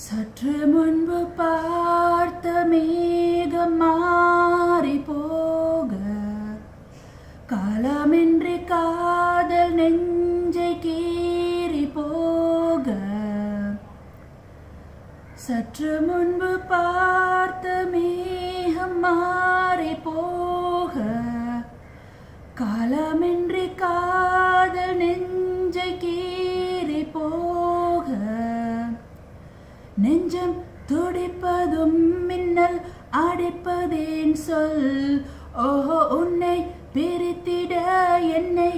சற்று முன்பு பார்த்த மேகம் மாறி போக, காலமின்றி காதல் நெஞ்சை கீறி போக. சற்று முன்பு பார்த்த மேகம் மாறி போக, காலமின்றி காதல் நெஞ்சை கீறி போக. நெஞ்சம் துடிப்பதும் மின்னல் அடிப்பதேன் சொல். ஓஹோ, உன்னை பிரித்திட என்னை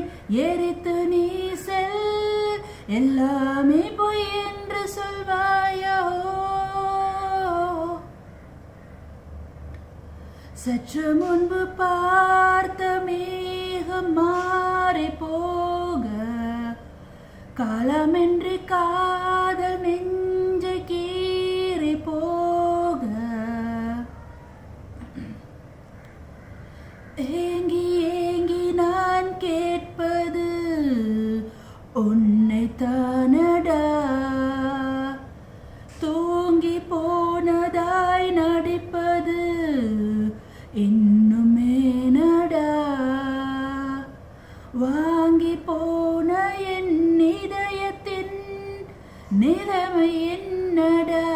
எரித்து நீ செல். எல்லாமே பொய் என்று சொல்வாயோ? சற்று முன்பு பார்த்த மேகம் மாறி போக, காலமின்றி காதல் நெஞ்சை கீறி போக. ஏங்கி ஏங்கி நான் கேட்பது உன்னை தானடா. தூங்கி போனதாய் நடிப்பது இன்னும் ஏனடா. வாங்கி போன என் இதயத்தின் நிலைமை என்னடா.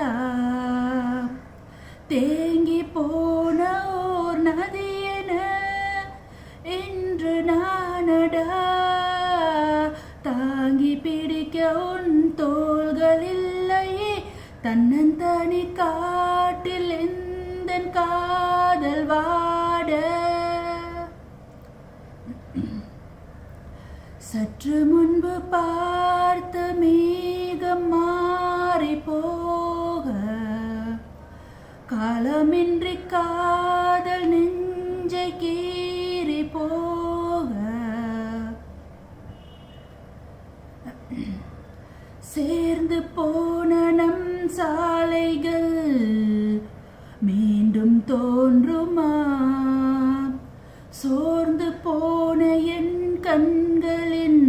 தேங்கி போன ஓர் நதியென இன்று நானடா. தாங்கி பிடிக்க உன் தோள்கள் இல்லையே, தன்னந்தனி காட்டில் எந்தன் காதல் வாட. சற்று முன்பு பார்த்த மேகம் மாறி போக, காலமின்றி காதல் நெஞ்சை கீறி போக. சேர்ந்து போன நம் சாலைகள் மீண்டும் தோன்றுமா? சோர்ந்து போன என் கண்களின்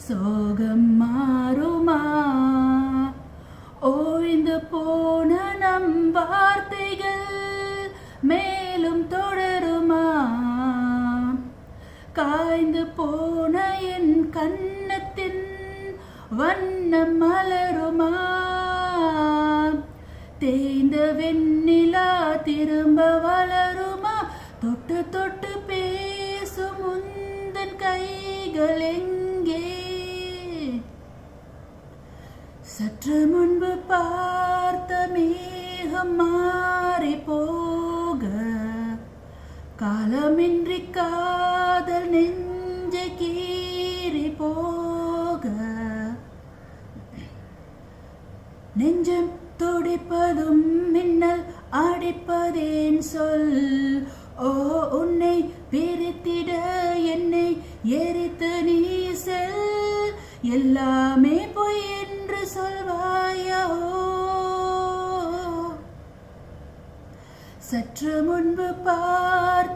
சோகம் மாறுமா? ஓய்ந்து போன நம் வார்த்தைகள் மேலும் தொடருமா? காய்ந்து போன என் கன்னத்தின் வண்ணம் மலருமா? தேய்ந்த வெண்ணிலா திரும்ப வளருமா? தொட்டு தொட்டு பேசும் உந்தன் கைகள் எங்கே? சற்று முன்பு பார்த்த மேகம் மாறி போக, காலமின்றி காதல் நெஞ்சை கீறி போக. நெஞ்சம் துடிப்பதும் மின்னல் அடிப்பதேன் சொல். ஓ, உன்னை பிரித்திட என்னை எரித்து நீ செல். எல்லாமே பொய் என்று சொல்வாயோ? சற்று முன்பு பார்த்த